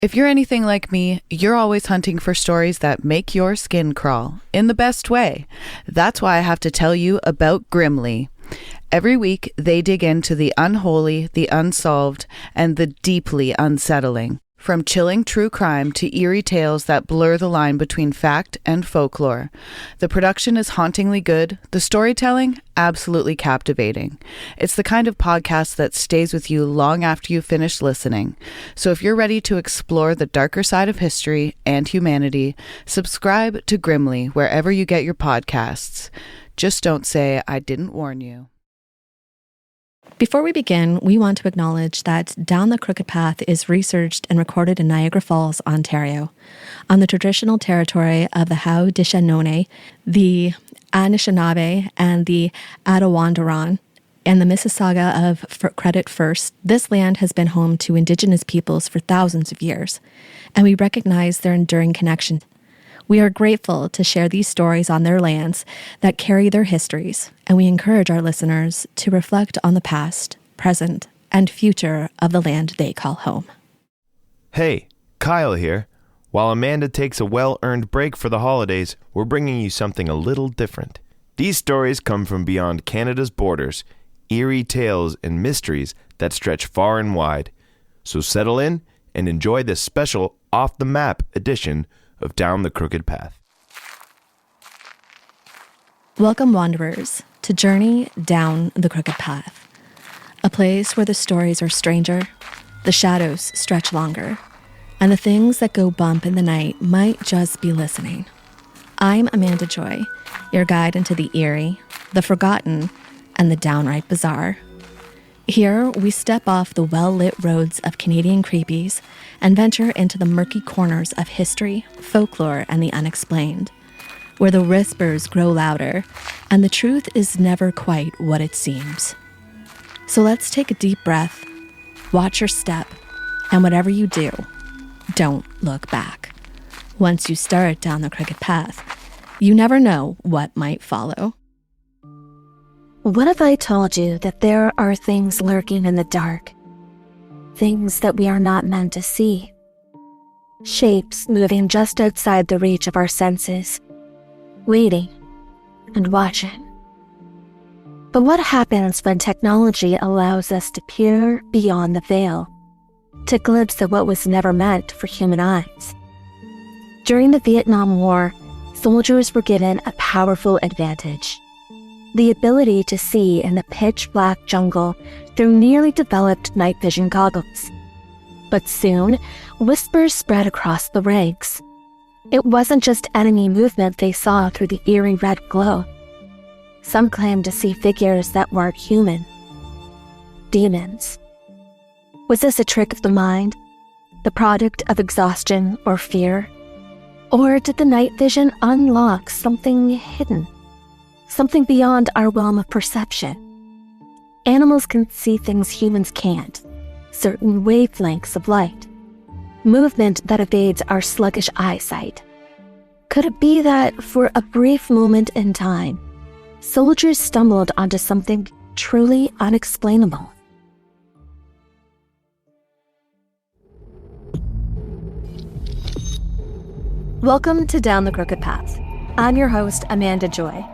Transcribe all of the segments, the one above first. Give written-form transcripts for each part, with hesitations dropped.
If you're anything like me, you're always hunting for stories that make your skin crawl in the best way. That's why I have to tell you about Grimly. Every week, they dig into the unholy, the unsolved, and the deeply unsettling. From chilling true crime to eerie tales that blur the line between fact and folklore. The production is hauntingly good, the storytelling, absolutely captivating. It's the kind of podcast that stays with you long after you finish listening. So if you're ready to explore the darker side of history and humanity, subscribe to Grimly wherever you get your podcasts. Just don't say I didn't warn you. Before we begin, we want to acknowledge that Down the Crooked Path is researched and recorded in Niagara Falls, Ontario, on the traditional territory of the Haudenosaunee, the Anishinaabe, and the Attawandaron, and the Mississauga of Credit First. This land has been home to Indigenous peoples for thousands of years, and we recognize their enduring connection. We are grateful to share these stories on their lands that carry their histories, and we encourage our listeners to reflect on the past, present, and future of the land they call home. Hey, Kyle here. While Amanda takes a well-earned break for the holidays, we're bringing you something a little different. These stories come from beyond Canada's borders, eerie tales and mysteries that stretch far and wide. So settle in and enjoy this special off-the-map edition of Down the Crooked Path. Welcome, wanderers, to Journey Down the Crooked Path, a place where the stories are stranger, the shadows stretch longer, and the things that go bump in the night might just be listening. I'm Amanda Joy, your guide into the eerie, the forgotten, and the downright bizarre. Here, we step off the well-lit roads of Canadian creepies and venture into the murky corners of history, folklore, and the unexplained, where the whispers grow louder and the truth is never quite what it seems. So let's take a deep breath, watch your step, and whatever you do, don't look back. Once you start down the crooked path, you never know what might follow. What if I told you that there are things lurking in the dark? Things that we are not meant to see. Shapes moving just outside the reach of our senses. Waiting and watching. But what happens when technology allows us to peer beyond the veil, to glimpse at what was never meant for human eyes? During the Vietnam War, soldiers were given a powerful advantage. The ability to see in the pitch-black jungle through nearly developed night vision goggles. But soon, whispers spread across the ranks. It wasn't just enemy movement they saw through the eerie red glow. Some claimed to see figures that weren't human. Demons. Was this a trick of the mind? The product of exhaustion or fear? Or did the night vision unlock something hidden? Something beyond our realm of perception? Animals can see things humans can't. Certain wavelengths of light. Movement that evades our sluggish eyesight. Could it be that, for a brief moment in time, soldiers stumbled onto something truly unexplainable? Welcome to Down the Crooked Path. I'm your host, Amanda Joy.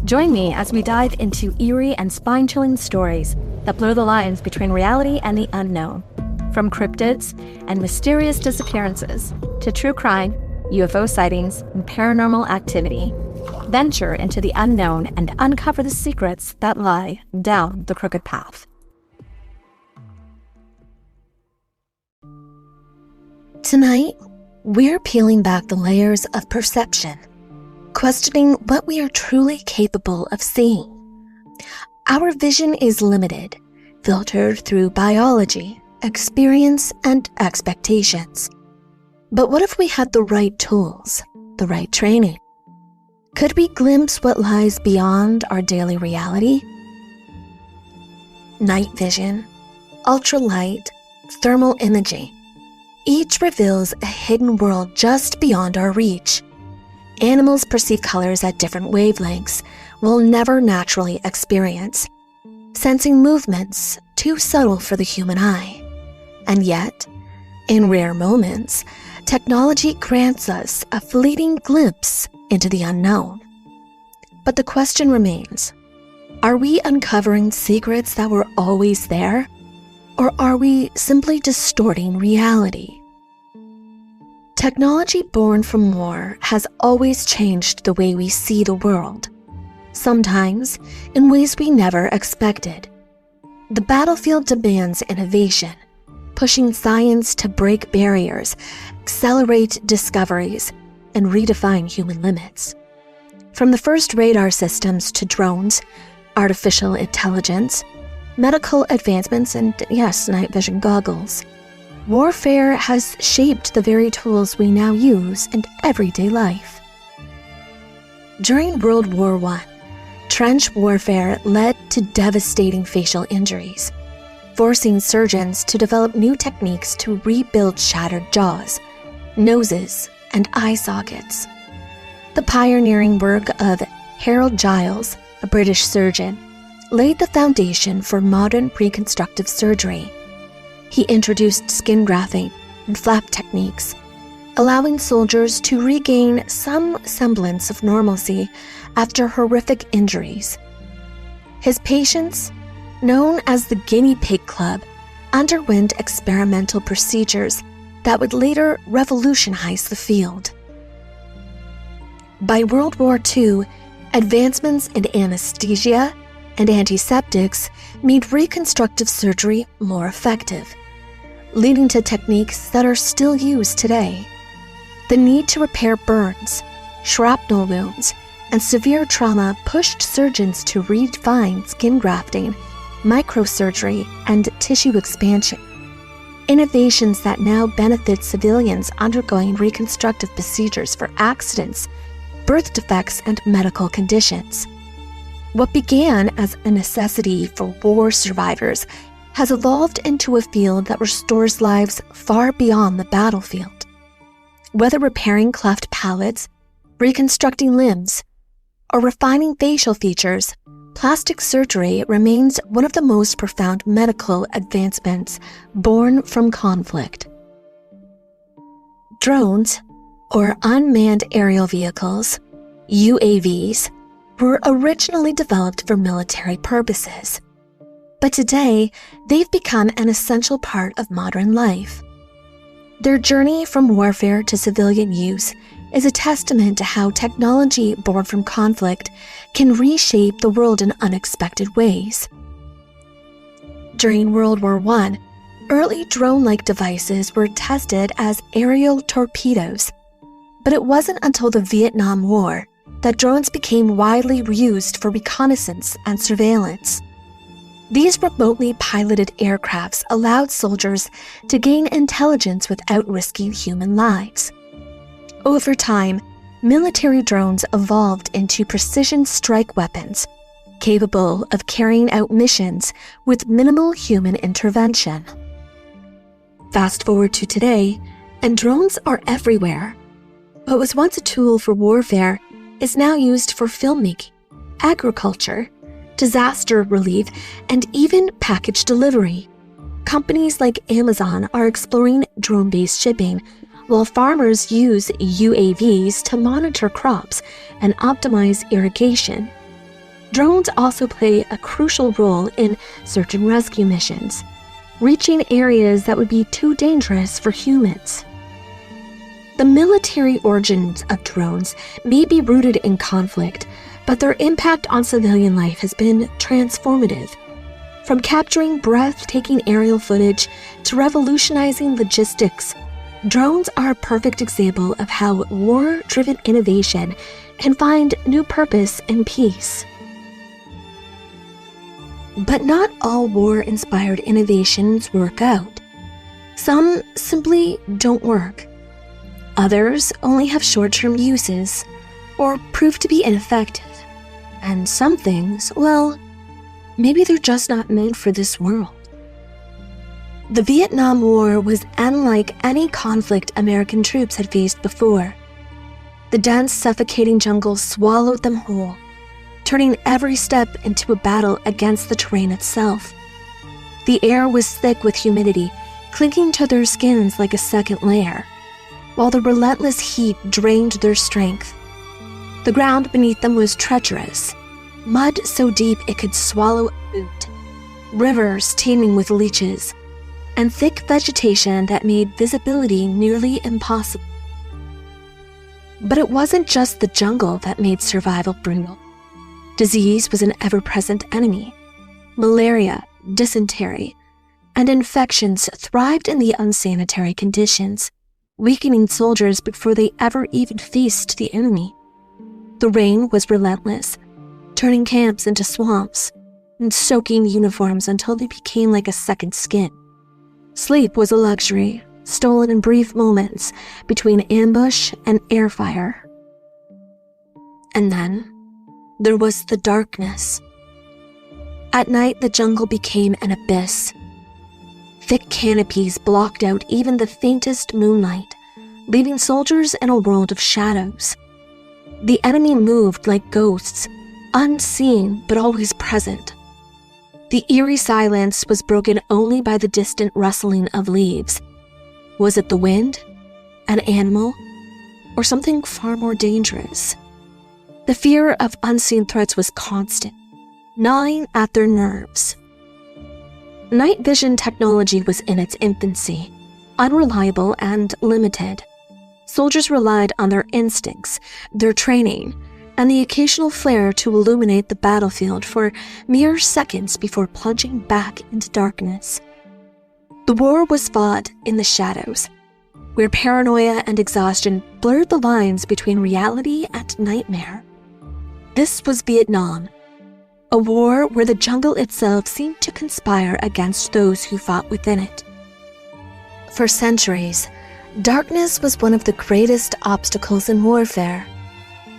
Join me as we dive into eerie and spine-chilling stories that blur the lines between reality and the unknown. From cryptids and mysterious disappearances to true crime, UFO sightings, and paranormal activity. Venture into the unknown and uncover the secrets that lie down the crooked path. Tonight, we're peeling back the layers of perception, questioning what we are truly capable of seeing. Our vision is limited, filtered through biology, experience, and expectations. But what if we had the right tools, the right training? Could we glimpse what lies beyond our daily reality? Night vision, ultralight, thermal imaging. Each reveals a hidden world just beyond our reach. Animals perceive colors at different wavelengths we'll never naturally experience, sensing movements too subtle for the human eye. And yet, In rare moments, technology grants us a fleeting glimpse into the unknown. But the question remains, are we uncovering secrets that were always there? Or are we simply distorting reality? Technology born from war has always changed the way we see the world, sometimes in ways we never expected. The battlefield demands innovation, pushing science to break barriers, accelerate discoveries, and redefine human limits. From the first radar systems to drones, artificial intelligence, medical advancements, and yes, night vision goggles, warfare has shaped the very tools we now use in everyday life. During World War I, trench warfare led to devastating facial injuries, forcing surgeons to develop new techniques to rebuild shattered jaws, noses, and eye sockets. The pioneering work of Harold Giles, a British surgeon, laid the foundation for modern reconstructive surgery. He introduced skin grafting and flap techniques, allowing soldiers to regain some semblance of normalcy after horrific injuries. His patients, known as the Guinea Pig Club, underwent experimental procedures that would later revolutionize the field. By World War II, advancements in anesthesia and antiseptics made reconstructive surgery more effective, leading to techniques that are still used today. The need to repair burns, shrapnel wounds, and severe trauma pushed surgeons to redefine skin grafting, microsurgery, and tissue expansion. Innovations that now benefit civilians undergoing reconstructive procedures for accidents, birth defects, and medical conditions. What began as a necessity for war survivors has evolved into a field that restores lives far beyond the battlefield. Whether repairing cleft palates, reconstructing limbs, or refining facial features, plastic surgery remains one of the most profound medical advancements born from conflict. Drones, or unmanned aerial vehicles, UAVs, were originally developed for military purposes, but today they've become an essential part of modern life. Their journey from warfare to civilian use is a testament to how technology born from conflict can reshape the world in unexpected ways. During World War I, early drone-like devices were tested as aerial torpedoes, but it wasn't until the Vietnam War that drones became widely used for reconnaissance and surveillance. These remotely piloted aircrafts allowed soldiers to gain intelligence without risking human lives. Over time, military drones evolved into precision strike weapons, capable of carrying out missions with minimal human intervention. Fast forward to today, and drones are everywhere. What was once a tool for warfare is now used for filmmaking, agriculture, disaster relief, and even package delivery. Companies like Amazon are exploring drone-based shipping, while farmers use UAVs to monitor crops and optimize irrigation. Drones also play a crucial role in search and rescue missions, reaching areas that would be too dangerous for humans. The military origins of drones may be rooted in conflict, but their impact on civilian life has been transformative. From capturing breathtaking aerial footage to revolutionizing logistics, drones are a perfect example of how war-driven innovation can find new purpose in peace. But not all war-inspired innovations work out. Some simply don't work. Others only have short-term uses or prove to be ineffective. And some things, well, maybe they're just not meant for this world. The Vietnam War was unlike any conflict American troops had faced before. The dense, suffocating jungle swallowed them whole, turning every step into a battle against the terrain itself. The air was thick with humidity, clinging to their skins like a second layer, while the relentless heat drained their strength. The ground beneath them was treacherous, mud so deep it could swallow a boot, rivers teeming with leeches, and thick vegetation that made visibility nearly impossible. But it wasn't just the jungle that made survival brutal. Disease was an ever-present enemy. Malaria, dysentery, and infections thrived in the unsanitary conditions, weakening soldiers before they ever even faced the enemy. The rain was relentless, turning camps into swamps and soaking uniforms until they became like a second skin. Sleep was a luxury, stolen in brief moments between ambush and air fire. And then there was the darkness. At night, the jungle became an abyss. Thick canopies blocked out even the faintest moonlight, leaving soldiers in a world of shadows. The enemy moved like ghosts, unseen but always present. The eerie silence was broken only by the distant rustling of leaves. Was it the wind, an animal, or something far more dangerous? The fear of unseen threats was constant, gnawing at their nerves. Night vision technology was in its infancy, unreliable and limited. Soldiers relied on their instincts, their training, and the occasional flare to illuminate the battlefield for mere seconds before plunging back into darkness. The war was fought in the shadows, where paranoia and exhaustion blurred the lines between reality and nightmare. This was Vietnam, a war where the jungle itself seemed to conspire against those who fought within it. For centuries, darkness was one of the greatest obstacles in warfare.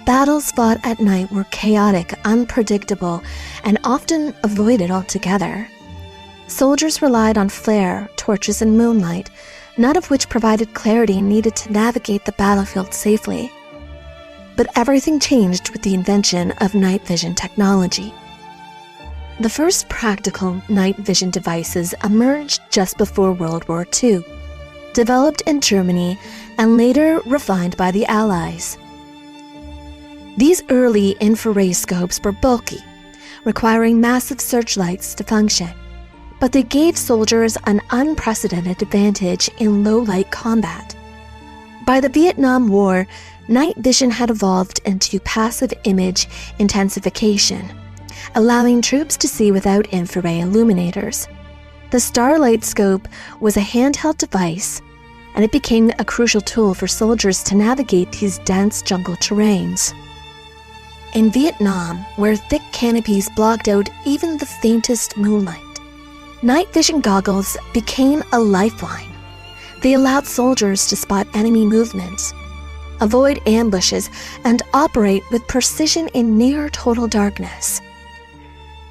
Battles fought at night were chaotic, unpredictable, and often avoided altogether. Soldiers relied on flare, torches, and moonlight, none of which provided clarity needed to navigate the battlefield safely. But everything changed with the invention of night vision technology. The first practical night vision devices emerged just before World War II, developed in Germany and later refined by the Allies. These early infrared scopes were bulky, requiring massive searchlights to function, but they gave soldiers an unprecedented advantage in low-light combat. By the Vietnam War, night vision had evolved into passive image intensification, allowing troops to see without infrared illuminators. The Starlight scope was a handheld device, and it became a crucial tool for soldiers to navigate these dense jungle terrains. In Vietnam, where thick canopies blocked out even the faintest moonlight, night vision goggles became a lifeline. They allowed soldiers to spot enemy movements, avoid ambushes, and operate with precision in near total darkness.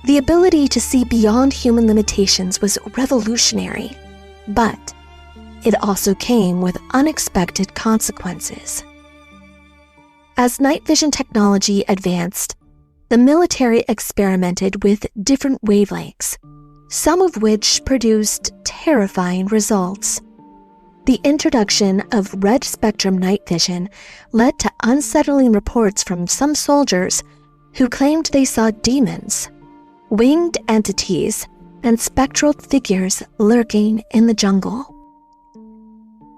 The ability to see beyond human limitations was revolutionary, but it also came with unexpected consequences. As night vision technology advanced, the military experimented with different wavelengths, some of which produced terrifying results. The introduction of red spectrum night vision led to unsettling reports from some soldiers who claimed they saw demons, winged entities, and spectral figures lurking in the jungle.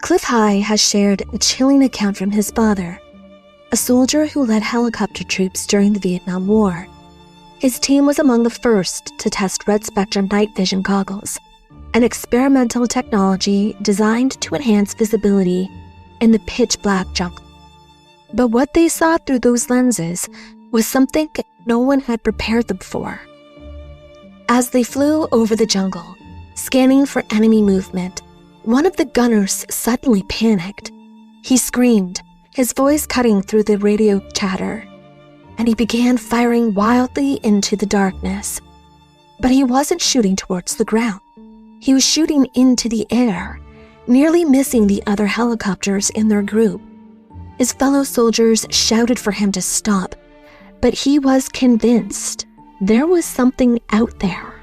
Cliff High has shared a chilling account from his father, a soldier who led helicopter troops during the Vietnam War. His team was among the first to test red spectrum night vision goggles, an experimental technology designed to enhance visibility in the pitch-black jungle. But what they saw through those lenses was something no one had prepared them for. As they flew over the jungle, scanning for enemy movement, one of the gunners suddenly panicked. He screamed, his voice cutting through the radio chatter, and he began firing wildly into the darkness. But he wasn't shooting towards the ground. He was shooting into the air, nearly missing the other helicopters in their group. His fellow soldiers shouted for him to stop, but he was convinced there was something out there.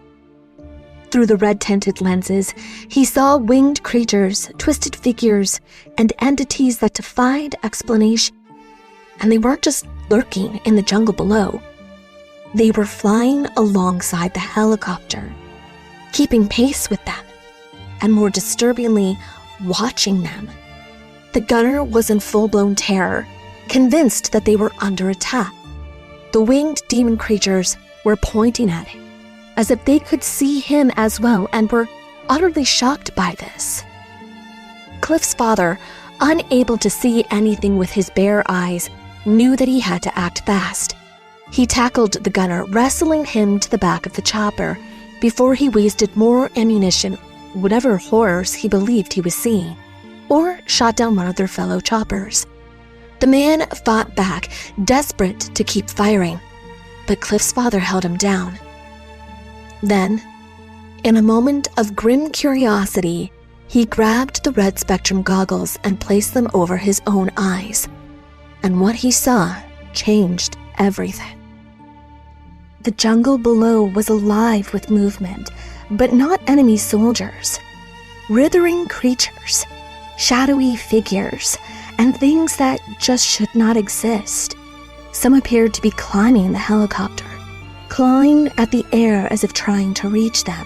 Through the red-tinted lenses, he saw winged creatures, twisted figures, and entities that defied explanation. And they weren't just lurking in the jungle below. They were flying alongside the helicopter, keeping pace with them, and more disturbingly, watching them. The gunner was in full-blown terror, convinced that they were under attack. The winged demon creatures were pointing at him, as if they could see him as well, and were utterly shocked by this. Cliff's father, unable to see anything with his bare eyes, knew that he had to act fast. He tackled the gunner, wrestling him to the back of the chopper before he wasted more ammunition, whatever horrors he believed he was seeing, or shot down one of their fellow choppers. The man fought back, desperate to keep firing, but Cliff's father held him down. Then, in a moment of grim curiosity, he grabbed the red spectrum goggles and placed them over his own eyes. And what he saw changed everything. The jungle below was alive with movement, but not enemy soldiers. Writhing creatures, shadowy figures, and things that just should not exist. Some appeared to be climbing the helicopter, clawing at the air as if trying to reach them.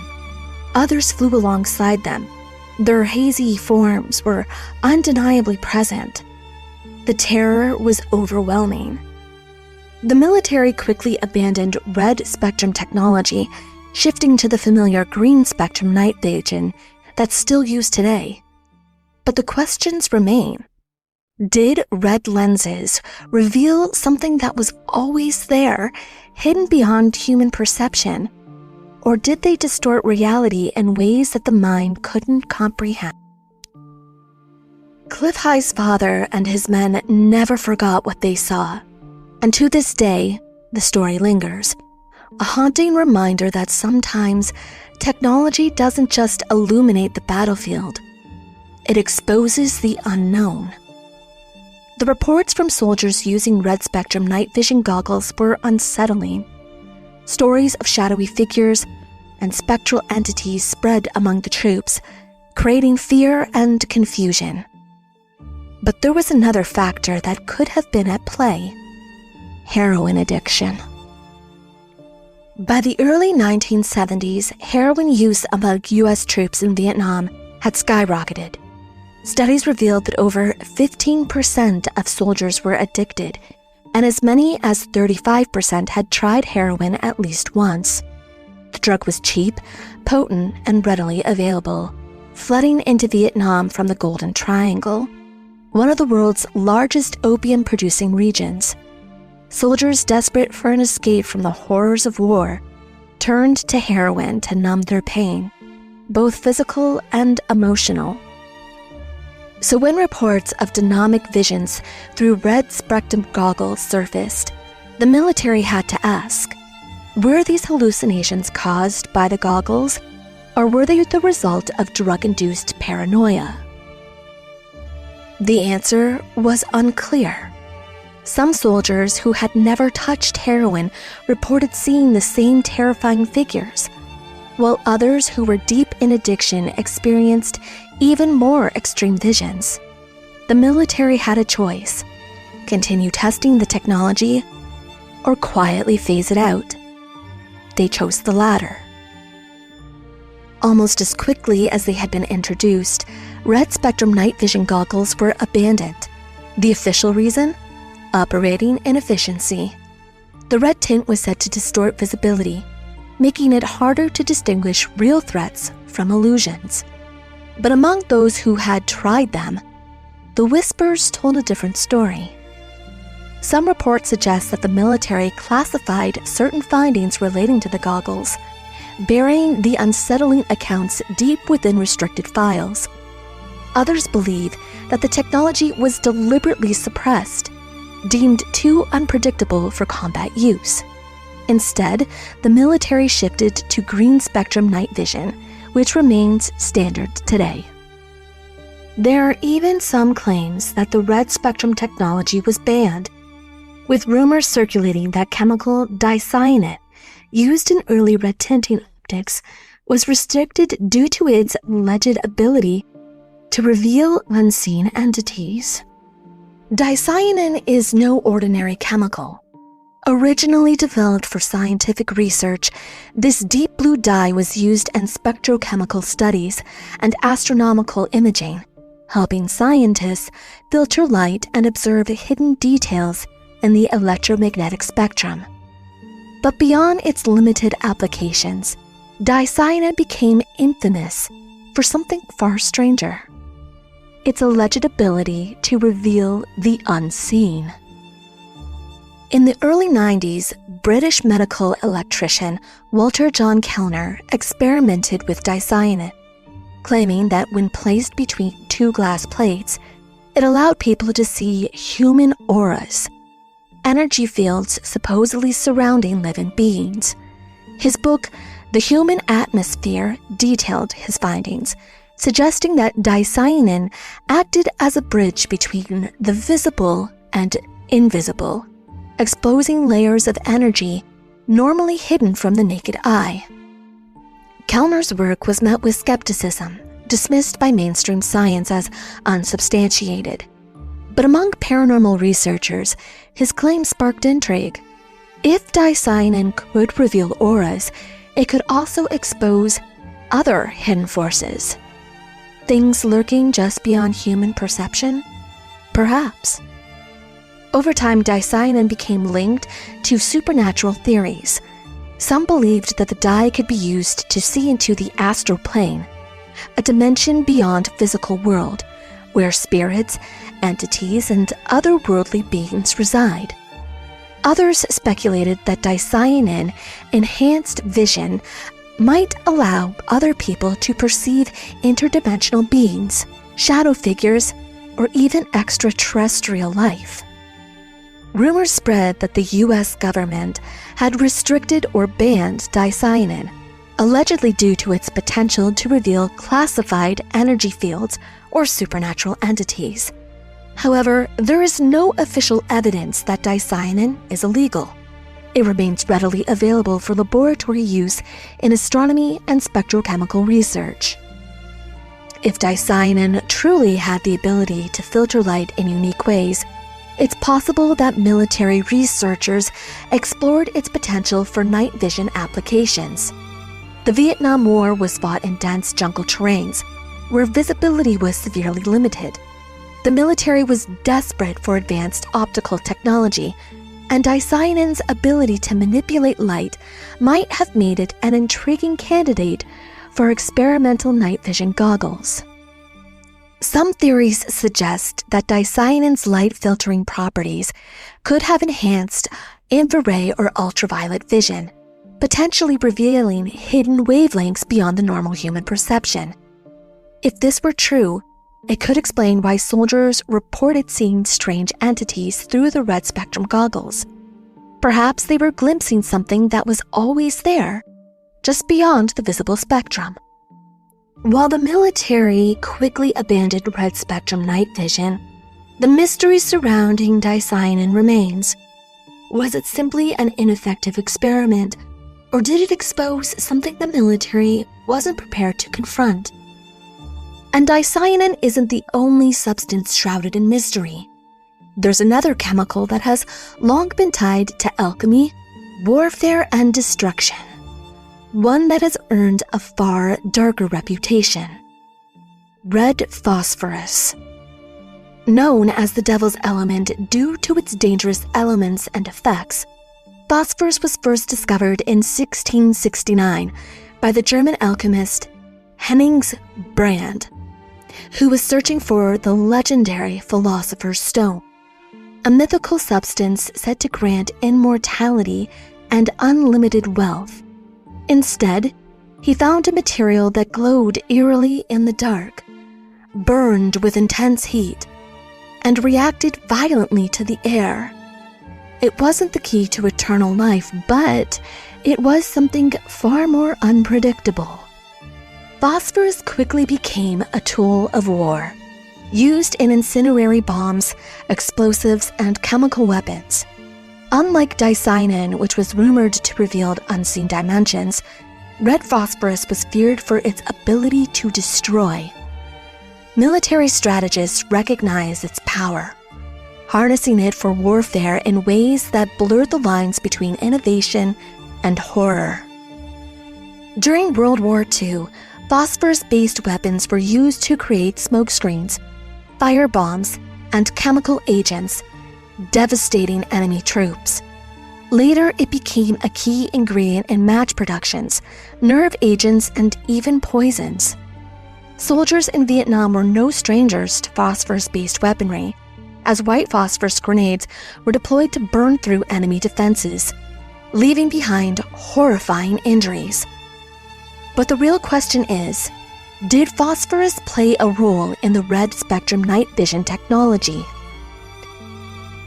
Others flew alongside them. Their hazy forms were undeniably present. The terror was overwhelming. The military quickly abandoned red spectrum technology, shifting to the familiar green spectrum night vision that's still used today. But the questions remain. Did red lenses reveal something that was always there, hidden beyond human perception? Or did they distort reality in ways that the mind couldn't comprehend? Cliff High's father and his men never forgot what they saw. And to this day, the story lingers. A haunting reminder that sometimes technology doesn't just illuminate the battlefield. It exposes the unknown. The reports from soldiers using red spectrum night vision goggles were unsettling. Stories of shadowy figures and spectral entities spread among the troops, creating fear and confusion. But there was another factor that could have been at play: heroin addiction. By the early 1970s, heroin use among U.S. troops in Vietnam had skyrocketed. Studies revealed that over 15% of soldiers were addicted, and as many as 35% had tried heroin at least once. The drug was cheap, potent, and readily available, flooding into Vietnam from the Golden Triangle, one of the world's largest opium-producing regions. Soldiers desperate for an escape from the horrors of war turned to heroin to numb their pain, both physical and emotional. So when reports of dynamic visions through red spectrum goggles surfaced, the military had to ask, were these hallucinations caused by the goggles, or were they the result of drug-induced paranoia? The answer was unclear. Some soldiers who had never touched heroin reported seeing the same terrifying figures, while others who were deep in addiction experienced even more extreme visions. The military had a choice: continue testing the technology or quietly phase it out. They chose the latter. Almost as quickly as they had been introduced, red spectrum night vision goggles were abandoned. The official reason? Operating inefficiency. The red tint was said to distort visibility, making it harder to distinguish real threats from illusions. But among those who had tried them, the whispers told a different story. Some reports suggest that the military classified certain findings relating to the goggles, burying the unsettling accounts deep within restricted files. Others believe that the technology was deliberately suppressed, deemed too unpredictable for combat use. Instead, the military shifted to green spectrum night vision, which remains standard today. There are even some claims that the red spectrum technology was banned, with rumors circulating that chemical dicyanate, used in early red tinting optics, was restricted due to its alleged ability to reveal unseen entities. Dicyanin is no ordinary chemical. Originally developed for scientific research, this deep blue dye was used in spectrochemical studies and astronomical imaging, helping scientists filter light and observe hidden details in the electromagnetic spectrum. But beyond its limited applications, dicyanin became infamous for something far stranger: its alleged ability to reveal the unseen. In the early 90s, British medical electrician Walter John Kellner experimented with dicyanin, claiming that when placed between two glass plates, it allowed people to see human auras, energy fields supposedly surrounding living beings. His book, The Human Atmosphere, detailed his findings, suggesting that dicyanin acted as a bridge between the visible and invisible, exposing layers of energy normally hidden from the naked eye. Kellner's work was met with skepticism, dismissed by mainstream science as unsubstantiated. But among paranormal researchers, his claim sparked intrigue. If dicyanin could reveal auras, it could also expose other hidden forces. Things lurking just beyond human perception? Perhaps. Over time, dicyanin became linked to supernatural theories. Some believed that the dye could be used to see into the astral plane, a dimension beyond physical world, where spirits, entities, and otherworldly beings reside. Others speculated that dicyanin enhanced vision might allow other people to perceive interdimensional beings, shadow figures, or even extraterrestrial life. Rumors spread that the U.S. government had restricted or banned dicyanin, allegedly due to its potential to reveal classified energy fields or supernatural entities. However, there is no official evidence that dicyanin is illegal. It remains readily available for laboratory use in astronomy and spectrochemical research. If dicyanin truly had the ability to filter light in unique ways, it's possible that military researchers explored its potential for night vision applications. The Vietnam War was fought in dense jungle terrains, where visibility was severely limited. The military was desperate for advanced optical technology, and dicyanin's ability to manipulate light might have made it an intriguing candidate for experimental night vision goggles. Some theories suggest that dicyanin's light-filtering properties could have enhanced infrared or ultraviolet vision, potentially revealing hidden wavelengths beyond the normal human perception. If this were true, it could explain why soldiers reported seeing strange entities through the red spectrum goggles. Perhaps they were glimpsing something that was always there, just beyond the visible spectrum. While the military quickly abandoned red spectrum night vision, the mystery surrounding dicyanin remains. Was it simply an ineffective experiment, or did it expose something the military wasn't prepared to confront? And dicyanin isn't the only substance shrouded in mystery. There's another chemical that has long been tied to alchemy, warfare, and destruction. One that has earned a far darker reputation: red phosphorus. Known as the devil's element due to its dangerous elements and effects, phosphorus was first discovered in 1669 by the German alchemist Henning Brand, who was searching for the legendary Philosopher's Stone, a mythical substance said to grant immortality and unlimited wealth. Instead, he found a material that glowed eerily in the dark, burned with intense heat, and reacted violently to the air. It wasn't the key to eternal life, but it was something far more unpredictable. Phosphorus quickly became a tool of war, used in incendiary bombs, explosives, and chemical weapons. Unlike dicyanin, which was rumored to reveal unseen dimensions, red phosphorus was feared for its ability to destroy. Military strategists recognized its power, harnessing it for warfare in ways that blurred the lines between innovation and horror. During World War II, phosphorus-based weapons were used to create smokescreens, firebombs, and chemical agents, devastating enemy troops. Later, it became a key ingredient in match productions, nerve agents, and even poisons. Soldiers in Vietnam were no strangers to phosphorus-based weaponry, as white phosphorus grenades were deployed to burn through enemy defenses, leaving behind horrifying injuries. But the real question is, did phosphorus play a role in the red spectrum night vision technology?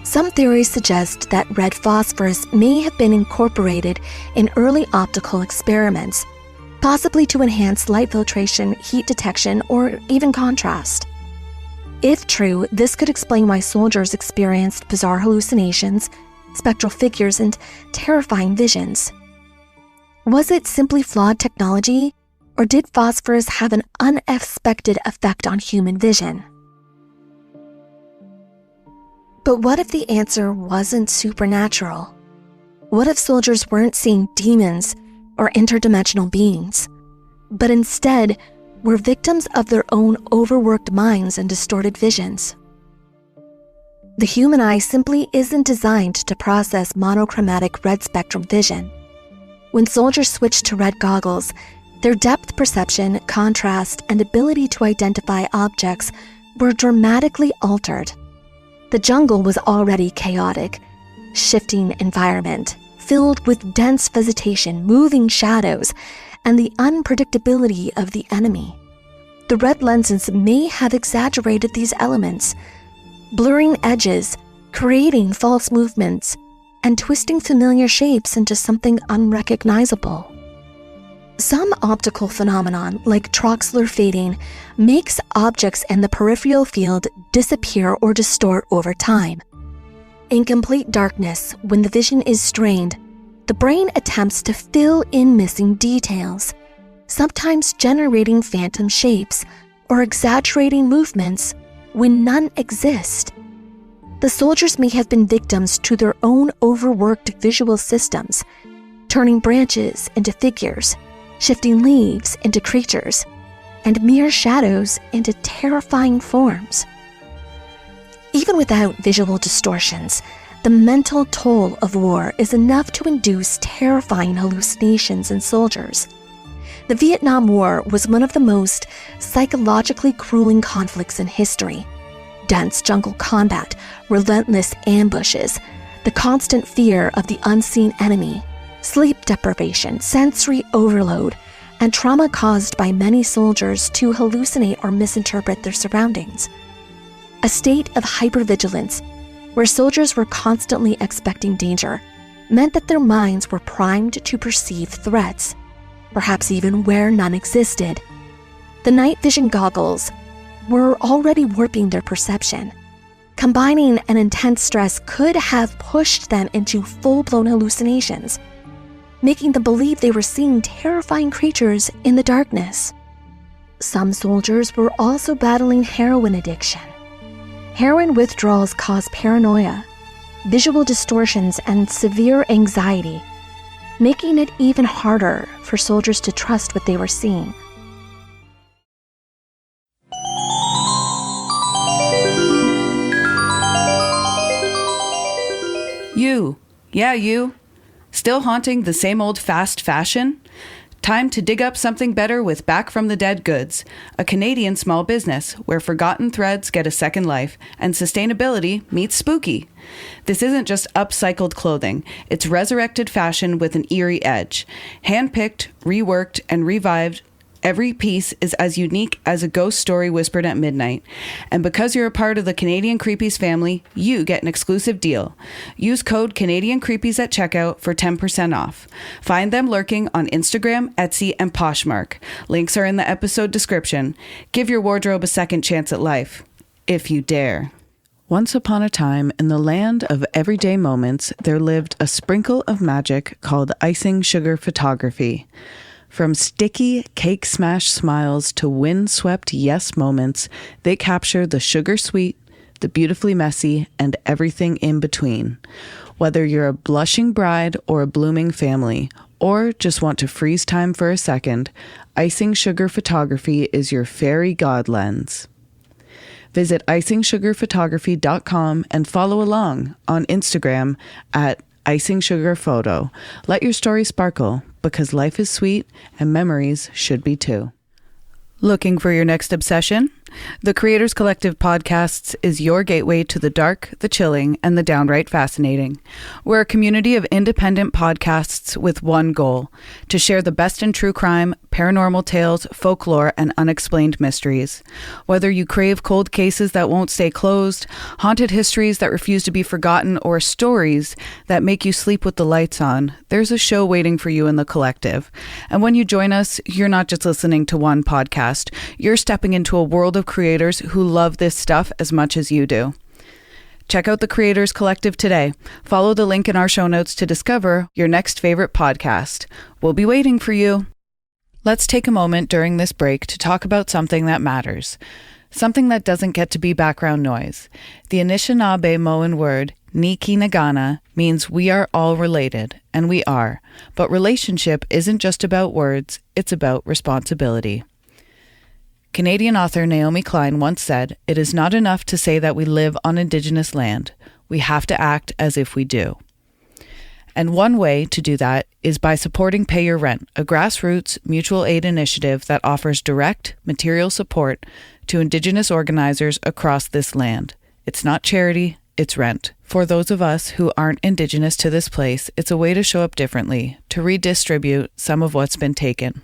Some theories suggest that red phosphorus may have been incorporated in early optical experiments, possibly to enhance light filtration, heat detection, or even contrast. If true, this could explain why soldiers experienced bizarre hallucinations, spectral figures, and terrifying visions. Was it simply flawed technology, or did phosphorus have an unexpected effect on human vision? But what if the answer wasn't supernatural? What if soldiers weren't seeing demons or interdimensional beings, but instead were victims of their own overworked minds and distorted visions? The human eye simply isn't designed to process monochromatic red spectrum vision. When soldiers switched to red goggles, their depth perception, contrast, and ability to identify objects were dramatically altered. The jungle was already chaotic, shifting environment, filled with dense vegetation, moving shadows, and the unpredictability of the enemy. The red lenses may have exaggerated these elements, blurring edges, creating false movements, and twisting familiar shapes into something unrecognizable. Some optical phenomenon, like Troxler fading, makes objects in the peripheral field disappear or distort over time. In complete darkness, when the vision is strained, the brain attempts to fill in missing details, sometimes generating phantom shapes or exaggerating movements when none exist. The soldiers may have been victims to their own overworked visual systems, turning branches into figures, shifting leaves into creatures, and mere shadows into terrifying forms. Even without visual distortions, the mental toll of war is enough to induce terrifying hallucinations in soldiers. The Vietnam War was one of the most psychologically grueling conflicts in history. Dense jungle combat, relentless ambushes, the constant fear of the unseen enemy, sleep deprivation, sensory overload, and trauma caused by many soldiers to hallucinate or misinterpret their surroundings. A state of hypervigilance, where soldiers were constantly expecting danger, meant that their minds were primed to perceive threats, perhaps even where none existed. The night vision goggles were already warping their perception. Combining an intense stress could have pushed them into full-blown hallucinations, making them believe they were seeing terrifying creatures in the darkness. Some soldiers were also battling heroin addiction. Heroin withdrawals cause paranoia, visual distortions, and severe anxiety, making it even harder for soldiers to trust what they were seeing. You. Still haunting the same old fast fashion? Time to dig up something better with Back from the Dead Goods, a Canadian small business where forgotten threads get a second life and sustainability meets spooky. This isn't just upcycled clothing, it's resurrected fashion with an eerie edge. Handpicked, reworked, and revived, every piece is as unique as a ghost story whispered at midnight. And because you're a part of the Canadian Creepies family, you get an exclusive deal. Use code Canadian Creepies at checkout for 10% off. Find them lurking on Instagram, Etsy, and Poshmark. Links are in the episode description. Give your wardrobe a second chance at life, if you dare. Once upon a time, in the land of everyday moments, there lived a sprinkle of magic called icing sugar photography. From sticky cake smash smiles to windswept yes moments, they capture the sugar sweet, the beautifully messy, and everything in between. Whether you're a blushing bride or a blooming family, or just want to freeze time for a second, Icing Sugar Photography is your fairy god lens. Visit icingsugarphotography.com and follow along on Instagram at icingsugarphoto. Let your story sparkle, because life is sweet and memories should be too. Looking for your next obsession? The Creators Collective Podcasts is your gateway to the dark, the chilling, and the downright fascinating. We're a community of independent podcasts with one goal: to share the best in true crime, paranormal tales, folklore, and unexplained mysteries. Whether you crave cold cases that won't stay closed, haunted histories that refuse to be forgotten, or stories that make you sleep with the lights on, there's a show waiting for you in the collective. And when you join us, you're not just listening to one podcast. You're stepping into a world of creators who love this stuff as much as you do. Check out the Creators Collective today. Follow the link in our show notes to discover your next favorite podcast. We'll be waiting for you. Let's take a moment during this break to talk about something that matters. Something that doesn't get to be background noise. The Anishinaabe-Moan word, Nikinagana, means we are all related, and we are. But relationship isn't just about words, it's about responsibility. Canadian author Naomi Klein once said, "It is not enough to say that we live on Indigenous land. We have to act as if we do." And one way to do that is by supporting Pay Your Rent, a grassroots mutual aid initiative that offers direct material support to Indigenous organizers across this land. It's not charity, it's rent. For those of us who aren't Indigenous to this place, it's a way to show up differently, to redistribute some of what's been taken.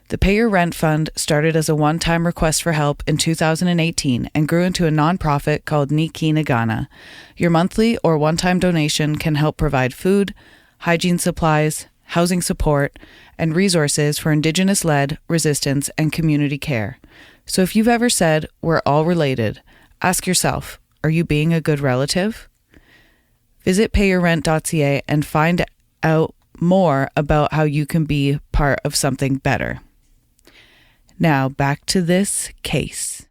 The Pay Your Rent Fund started as a one-time request for help in 2018 and grew into a nonprofit called Nikinagana. Your monthly or one-time donation can help provide food, hygiene supplies, housing support, and resources for Indigenous-led resistance and community care. So if you've ever said, "We're all related," ask yourself, are you being a good relative? Visit payyourrent.ca and find out more about how you can be part of something better. Now, back to this case.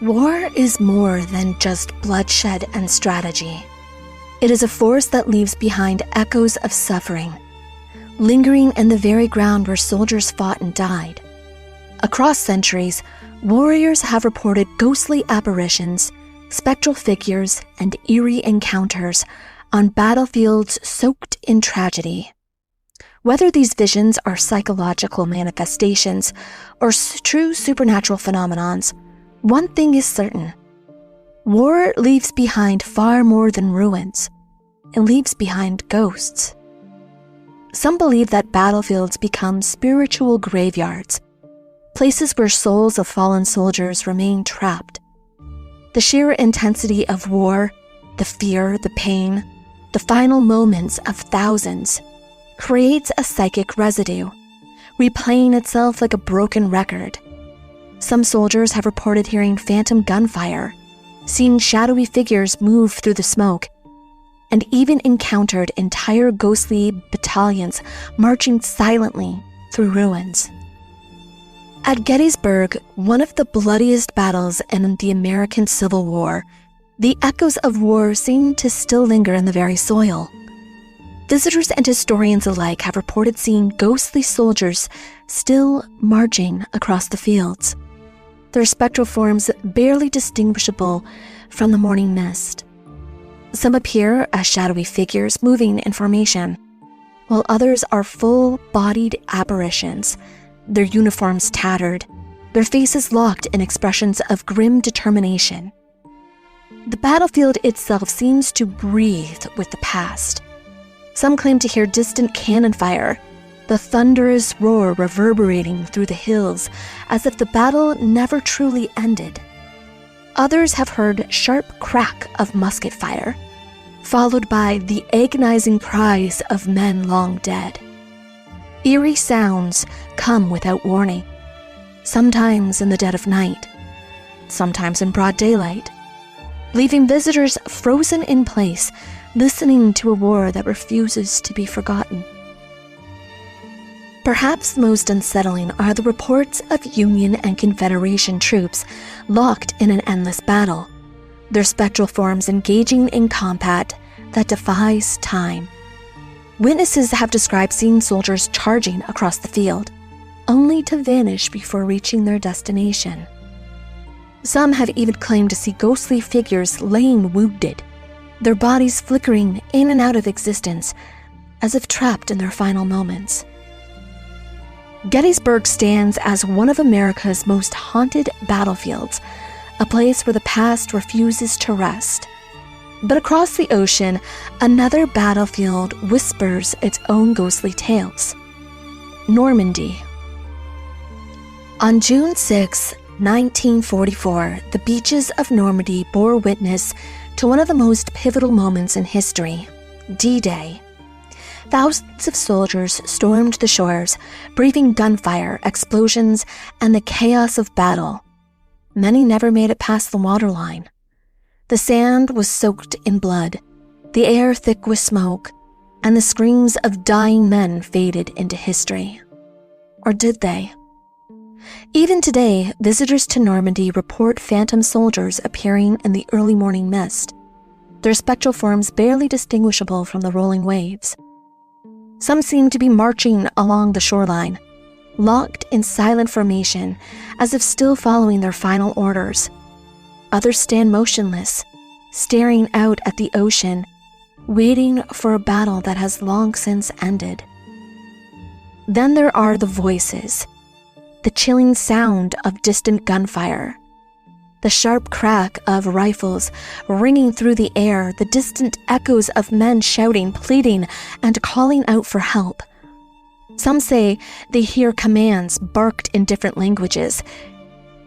War is more than just bloodshed and strategy. It is a force that leaves behind echoes of suffering, lingering in the very ground where soldiers fought and died. Across centuries, warriors have reported ghostly apparitions, spectral figures, and eerie encounters on battlefields soaked in tragedy. Whether these visions are psychological manifestations or true supernatural phenomenons, one thing is certain: war leaves behind far more than ruins. It leaves behind ghosts. Some believe that battlefields become spiritual graveyards, places where souls of fallen soldiers remain trapped. The sheer intensity of war, the fear, the pain, the final moments of thousands, creates a psychic residue, replaying itself like a broken record. Some soldiers have reported hearing phantom gunfire, seen shadowy figures move through the smoke, and even encountered entire ghostly battalions marching silently through ruins. At Gettysburg, one of the bloodiest battles in the American Civil War, the echoes of war seem to still linger in the very soil. Visitors and historians alike have reported seeing ghostly soldiers still marching across the fields, their spectral forms barely distinguishable from the morning mist. Some appear as shadowy figures moving in formation, while others are full-bodied apparitions, their uniforms tattered, their faces locked in expressions of grim determination. The battlefield itself seems to breathe with the past. Some claim to hear distant cannon fire, the thunderous roar reverberating through the hills as if the battle never truly ended. Others have heard sharp crack of musket fire, followed by the agonizing cries of men long dead. Eerie sounds come without warning, sometimes in the dead of night, sometimes in broad daylight, leaving visitors frozen in place, listening to a war that refuses to be forgotten. Perhaps most unsettling are the reports of Union and Confederation troops locked in an endless battle, their spectral forms engaging in combat that defies time. Witnesses have described seeing soldiers charging across the field, only to vanish before reaching their destination. Some have even claimed to see ghostly figures laying wounded, their bodies flickering in and out of existence, as if trapped in their final moments. Gettysburg stands as one of America's most haunted battlefields, a place where the past refuses to rest. But across the ocean, another battlefield whispers its own ghostly tales. Normandy. On June 6, 1944, the beaches of Normandy bore witness to one of the most pivotal moments in history, D-Day. Thousands of soldiers stormed the shores, breathing gunfire, explosions, and the chaos of battle. Many never made it past the waterline. The sand was soaked in blood, the air thick with smoke, and the screams of dying men faded into history. Or did they? Even today, visitors to Normandy report phantom soldiers appearing in the early morning mist, their spectral forms barely distinguishable from the rolling waves. Some seem to be marching along the shoreline, locked in silent formation, as if still following their final orders. Others stand motionless, staring out at the ocean, waiting for a battle that has long since ended. Then there are the voices, the chilling sound of distant gunfire, the sharp crack of rifles ringing through the air, the distant echoes of men shouting, pleading, and calling out for help. Some say they hear commands barked in different languages,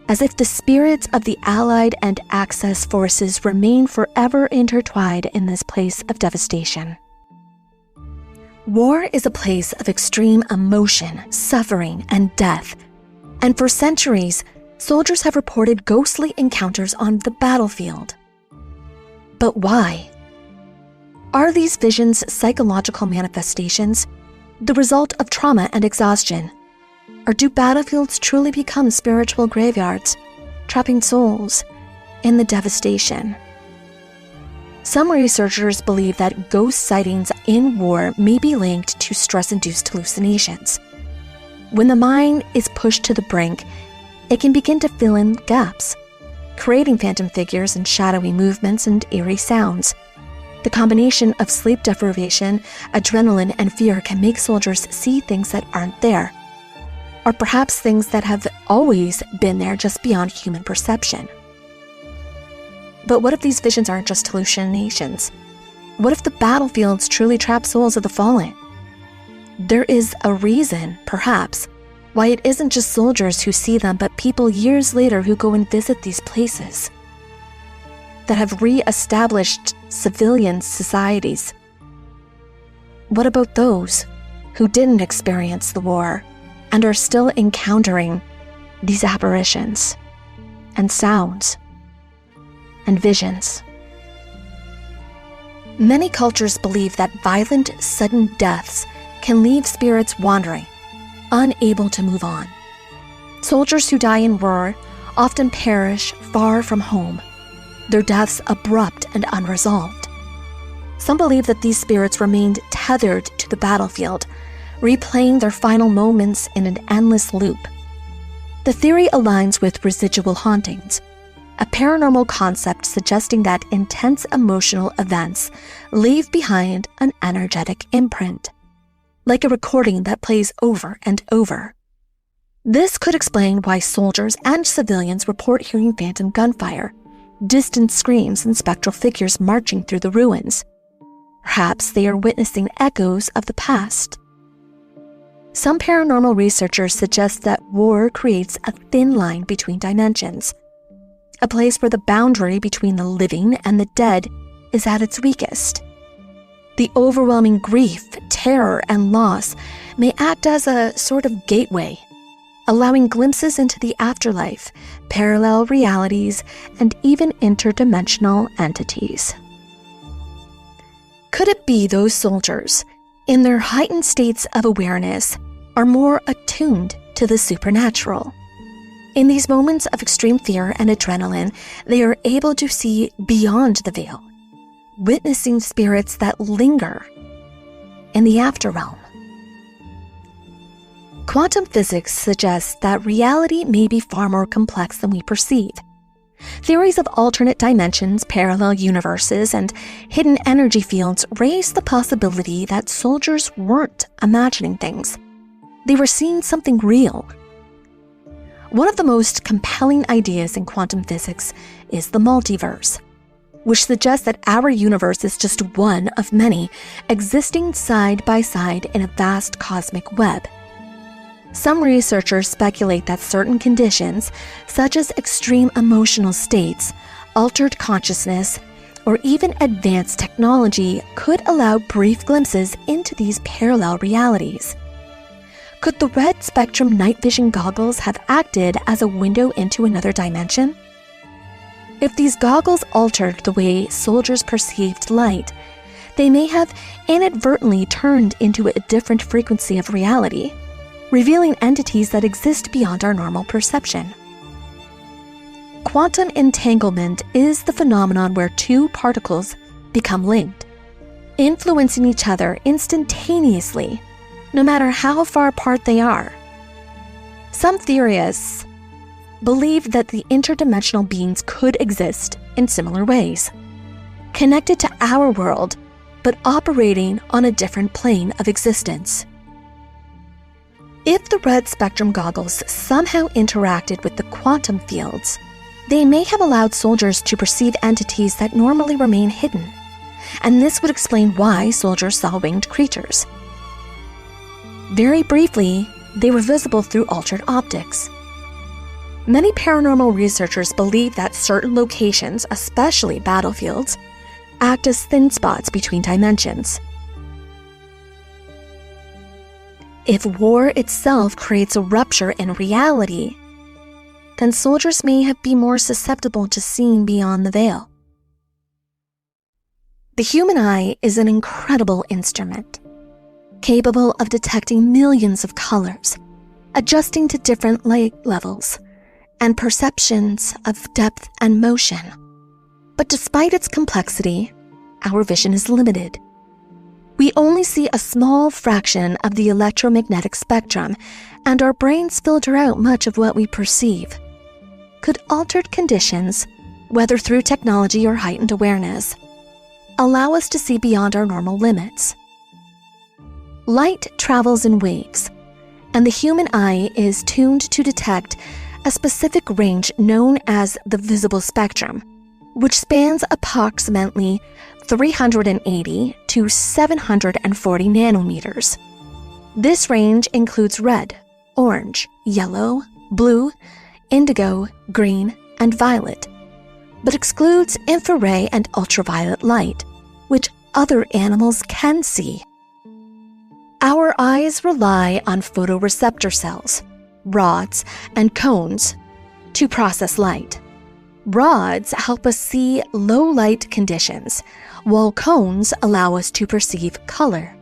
as if the spirits of the Allied and Axis forces remain forever intertwined in this place of devastation. War is a place of extreme emotion, suffering, and death, and for centuries, soldiers have reported ghostly encounters on the battlefield. But why? Are these visions psychological manifestations, the result of trauma and exhaustion? Or do battlefields truly become spiritual graveyards, trapping souls in the devastation? Some researchers believe that ghost sightings in war may be linked to stress-induced hallucinations. When the mind is pushed to the brink, it can begin to fill in gaps, creating phantom figures and shadowy movements and eerie sounds. The combination of sleep deprivation, adrenaline, and fear can make soldiers see things that aren't there, or perhaps things that have always been there just beyond human perception. But what if these visions aren't just hallucinations? What if the battlefields truly trap souls of the fallen? There is a reason, perhaps, why it isn't just soldiers who see them, but people years later who go and visit these places that have re-established civilian societies. What about those who didn't experience the war and are still encountering these apparitions and sounds and visions? Many cultures believe that violent, sudden deaths can leave spirits wandering, unable to move on. Soldiers who die in war often perish far from home, their deaths abrupt and unresolved. Some believe that these spirits remained tethered to the battlefield, replaying their final moments in an endless loop. The theory aligns with residual hauntings, a paranormal concept suggesting that intense emotional events leave behind an energetic imprint, like a recording that plays over and over. This could explain why soldiers and civilians report hearing phantom gunfire, distant screams, and spectral figures marching through the ruins. Perhaps they are witnessing echoes of the past. Some paranormal researchers suggest that war creates a thin line between dimensions, a place where the boundary between the living and the dead is at its weakest. The overwhelming grief, terror, and loss may act as a sort of gateway, allowing glimpses into the afterlife, parallel realities, and even interdimensional entities. Could it be those soldiers, in their heightened states of awareness, are more attuned to the supernatural? In these moments of extreme fear and adrenaline, they are able to see beyond the veil, witnessing spirits that linger in the afterrealm. Quantum physics suggests that reality may be far more complex than we perceive. Theories of alternate dimensions, parallel universes, and hidden energy fields raise the possibility that soldiers weren't imagining things. They were seeing something real. One of the most compelling ideas in quantum physics is the multiverse, which suggests that our universe is just one of many existing side by side in a vast cosmic web. Some researchers speculate that certain conditions, such as extreme emotional states, altered consciousness, or even advanced technology, could allow brief glimpses into these parallel realities. Could the red spectrum night vision goggles have acted as a window into another dimension? If these goggles altered the way soldiers perceived light, they may have inadvertently turned into a different frequency of reality, revealing entities that exist beyond our normal perception. Quantum entanglement is the phenomenon where two particles become linked, influencing each other instantaneously, no matter how far apart they are. Some theorists believe that the interdimensional beings could exist in similar ways, connected to our world, but operating on a different plane of existence. If the red spectrum goggles somehow interacted with the quantum fields, they may have allowed soldiers to perceive entities that normally remain hidden, and this would explain why soldiers saw winged creatures. Very briefly, they were visible through altered optics. Many paranormal researchers believe that certain locations, especially battlefields, act as thin spots between dimensions. If war itself creates a rupture in reality, then soldiers may be more susceptible to seeing beyond the veil. The human eye is an incredible instrument, capable of detecting millions of colors, adjusting to different light levels, and perceptions of depth and motion. But despite its complexity, our vision is limited. We only see a small fraction of the electromagnetic spectrum, and our brains filter out much of what we perceive. Could altered conditions, whether through technology or heightened awareness, allow us to see beyond our normal limits? Light travels in waves, and the human eye is tuned to detect a specific range known as the visible spectrum, which spans approximately 380 to 740 nanometers. This range includes red, orange, yellow, blue, indigo, green, and violet, but excludes infrared and ultraviolet light, which other animals can see. Our eyes rely on photoreceptor cells, rods, and cones to process light. Rods help us see low light conditions, while cones allow us to perceive color.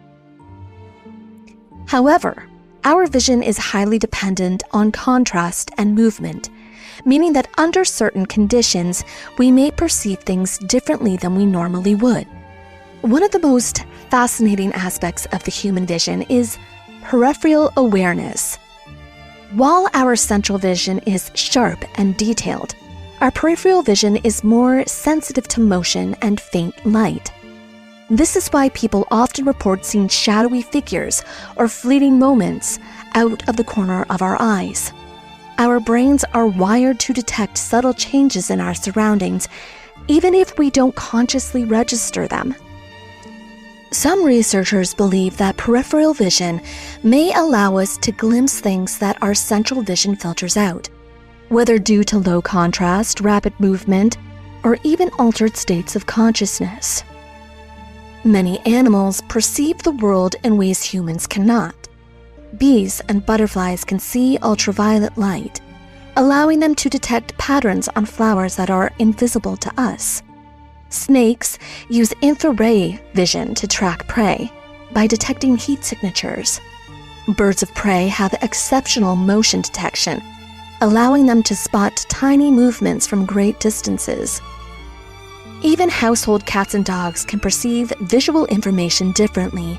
However, our vision is highly dependent on contrast and movement, meaning that under certain conditions, we may perceive things differently than we normally would. One of the most fascinating aspects of the human vision is peripheral awareness. While our central vision is sharp and detailed, our peripheral vision is more sensitive to motion and faint light. This is why people often report seeing shadowy figures or fleeting moments out of the corner of our eyes. Our brains are wired to detect subtle changes in our surroundings, even if we don't consciously register them. Some researchers believe that peripheral vision may allow us to glimpse things that our central vision filters out, whether due to low contrast, rapid movement, or even altered states of consciousness. Many animals perceive the world in ways humans cannot. Bees and butterflies can see ultraviolet light, allowing them to detect patterns on flowers that are invisible to us. Snakes use infrared vision to track prey by detecting heat signatures. Birds of prey have exceptional motion detection, allowing them to spot tiny movements from great distances. Even household cats and dogs can perceive visual information differently,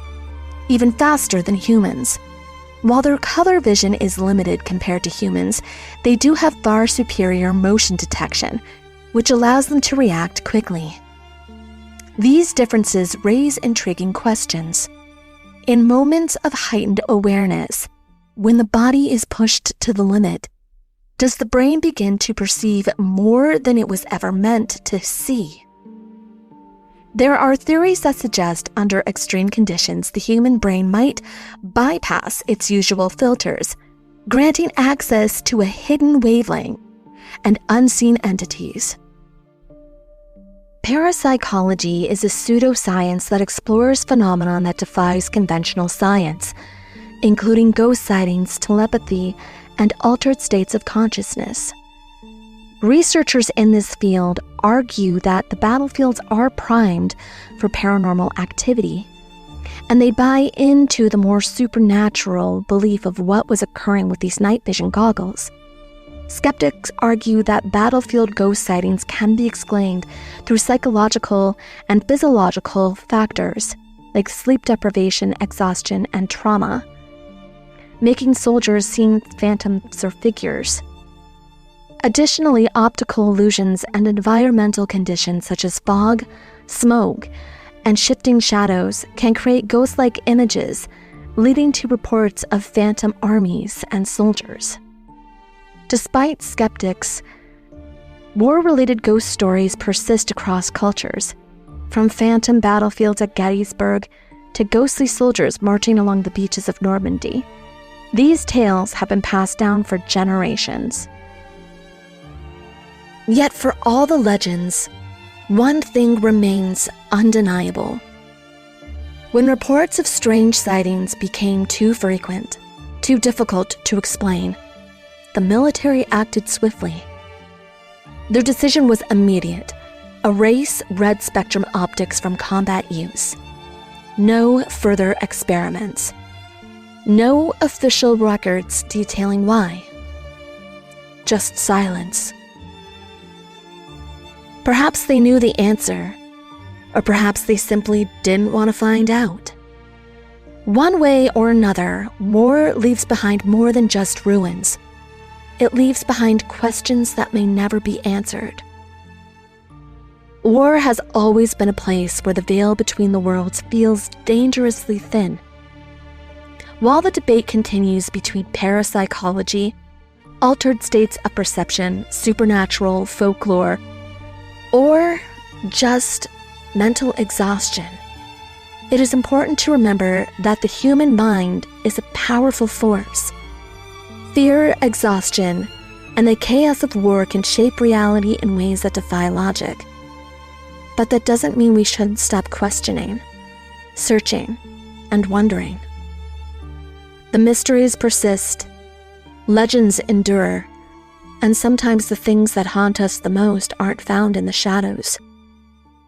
even faster than humans. While their color vision is limited compared to humans, they do have far superior motion detection, which allows them to react quickly. These differences raise intriguing questions. In moments of heightened awareness, when the body is pushed to the limit, does the brain begin to perceive more than it was ever meant to see? There are theories that suggest under extreme conditions the human brain might bypass its usual filters, granting access to a hidden wavelength and unseen entities. Parapsychology is a pseudoscience that explores phenomena that defies conventional science, including ghost sightings, telepathy, and altered states of consciousness. Researchers in this field argue that the battlefields are primed for paranormal activity, and they buy into the more supernatural belief of what was occurring with these night vision goggles. Skeptics argue that battlefield ghost sightings can be explained through psychological and physiological factors like sleep deprivation, exhaustion, and trauma, making soldiers seeing phantoms or figures. Additionally, optical illusions and environmental conditions such as fog, smoke, and shifting shadows can create ghost-like images, leading to reports of phantom armies and soldiers. Despite skeptics, war-related ghost stories persist across cultures, from phantom battlefields at Gettysburg to ghostly soldiers marching along the beaches of Normandy. These tales have been passed down for generations. Yet for all the legends, one thing remains undeniable. When reports of strange sightings became too frequent, too difficult to explain, the military acted swiftly. Their decision was immediate: erase red spectrum optics from combat use. No further experiments. No official records detailing why. Just silence. Perhaps they knew the answer, or perhaps they simply didn't want to find out. One way or another, war leaves behind more than just ruins. It leaves behind questions that may never be answered. War has always been a place where the veil between the worlds feels dangerously thin. While the debate continues between parapsychology, altered states of perception, supernatural, folklore, or just mental exhaustion, it is important to remember that the human mind is a powerful force. Fear, exhaustion, and the chaos of war can shape reality in ways that defy logic. But that doesn't mean we should stop questioning, searching, and wondering. The mysteries persist, legends endure, and sometimes the things that haunt us the most aren't found in the shadows,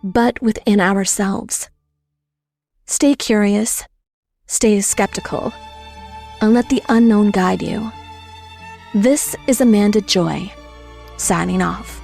but within ourselves. Stay curious, stay skeptical, and let the unknown guide you. This is Amanda Joy, signing off.